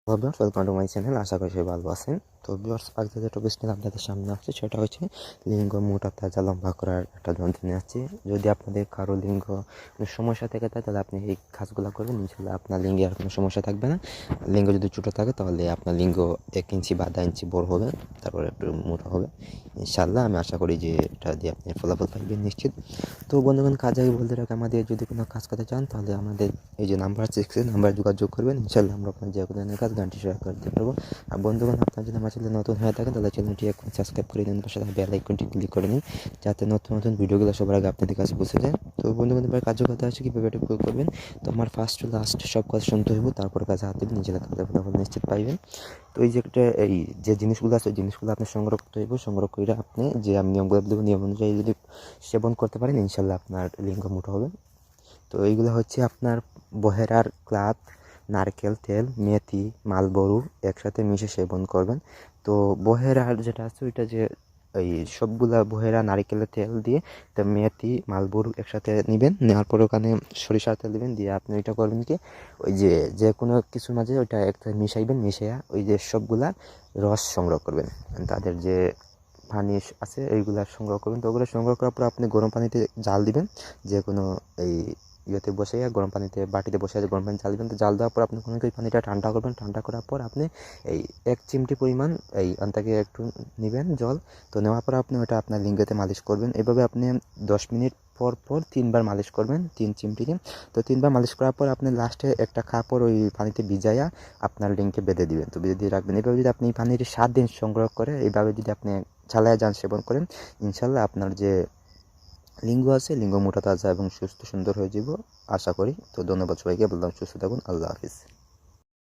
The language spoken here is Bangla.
Welcome to my channel. আশা করি সবাই ভালো আছেন। তো ভিউয়ার্স, আজকে যে টপিক নিয়ে আপনাদের সামনে আসছে সেটা হচ্ছে লিঙ্গ মোটা তাজা লম্বা করার একটা যন্ত্র নিয়ে আসছি। যদি আপনাদের কারো লিঙ্গ সমস্যা থেকে থাকে তাহলে আপনি এই কাজগুলো করবেন, ইনশাল্লাহ আপনার লিঙ্গে আর কোনো সমস্যা থাকবে না। লিঙ্গ যদি ছোটো থাকে তাহলে আপনার লিঙ্গ 1 ইঞ্চি বা 1.5 ইঞ্চি বড় হবে, তারপরে একটু মোটা হবে ইনশাল্লাহ। আমি আশা করি যে এটা দিয়ে আপনি ফলাফল পাইবেন নিশ্চিত। তো বন্ধুগণ, কাজ আগে বলতে রাখি, আমাদের যদি কোনো কাজ করতে চান তাহলে আমাদের এই যে নাম্বার 6 নাম্বার যোগাযোগ করবেন, ইনশাল্লাহ আমরা আপনার যে কোনো ধরনের কাজ গানটি শেয়ার করতে পারবো। আর বন্ধুগণ, আপনার যদি আমার চ্যানেল নতুন হয়ে থাকে তাহলে চ্যানেলটি এখন সাবস্ক্রাইব করে দিন, পাশে থাকা বেল আইকনটি ক্লিক করে নিন, যাতে নতুন নতুন ভিডিওগুলো সবার আগে আপনাদের কাছে পৌঁছে যায়। তো বন্ধুগণ, এবার কার্যকতা আছে কীভাবে এটা প্রয়োগ করবেন। তো আমার ফার্স্ট টু লাস্ট সব কাজ শুনতে হইব, তারপরে কাজে হাত দেবেন, নিজেরা কাজে ফলাফল নিশ্চিত পাইবেন। তো এই যে একটা এই যে জিনিসগুলো আছে, ওই জিনিসগুলো আপনি সংগ্রহ করতে হইব। সংগ্রহ করে আপনি যে আমি নিয়মগুলো দেবো, নিয়ম অনুযায়ী যদি সেবন করতে পারেন ইনশাল্লাহ আপনার লিঙ্গ মোটা হবে। তো এইগুলো হচ্ছে আপনার বহেরার ক্লাত, নারকেল তেল, মেথি, মালবরু একসাথে মিশে সেবন করবেন। তো বহেরার যেটা আছে ওইটা যে এই সবগুলা বহেরা নারকেলের তেল দিয়ে, তো মেথি মালবরু একসাথে নেবেন, নেওয়ার পর ওখানে সরিষার তেল দেবেন, দিয়ে আপনি ওইটা করবেন কি, ওই যে যে কোনো কিছুর মাঝে ওইটা একটা মিশাইবেন, মিশাইয়া ওই যে সবগুলা রস সংগ্রহ করবেন, তাদের যে পানি আছে এইগুলা সংগ্রহ করবেন। তো ওগুলো সংগ্রহ করার পর আপনি গরম পানিতে জাল দিবেন, যে কোনো এই ইয়েতে বসে গরম পানিতে বাটিতে বসে গরম পানি জাল দিবেন। তো জাল দেওয়ার পর আপনি কোনো পানিটা ঠান্ডা করবেন, ঠান্ডা করার পর আপনি এই 1 চিমটি পরিমাণ এই থেকে একটু নেবেন জল। তো নেওয়ার পর আপনি ওটা আপনার লিঙ্গেতে মালিশ করবেন। এভাবে আপনি 10 মিনিট পর পর 3বার মালিশ করবেন, 3 চিমটিকে। তো 3বার মালিশ করার পর আপনি লাস্টে একটা কাপড় ওই পানিতে ভিজাইয়া আপনার লিঙ্কে বেঁধে দিবেন। তো বেঁধে দিয়ে রাখবেন। এভাবে যদি আপনি পানির 7 দিন সংগ্রহ করে এইভাবে যদি আপনি চালায়া যান, সেবন করেন, ইনশাল্লাহ আপনার যে লিঙ্গ আছে লিঙ্গ মোটা তাজা এবং সুস্থ সুন্দর হয়ে যাব আশা করি। তো ধন্যবাদ সবাইকে, বললাম সুস্থ থাকুন, আল্লাহ হাফিজ।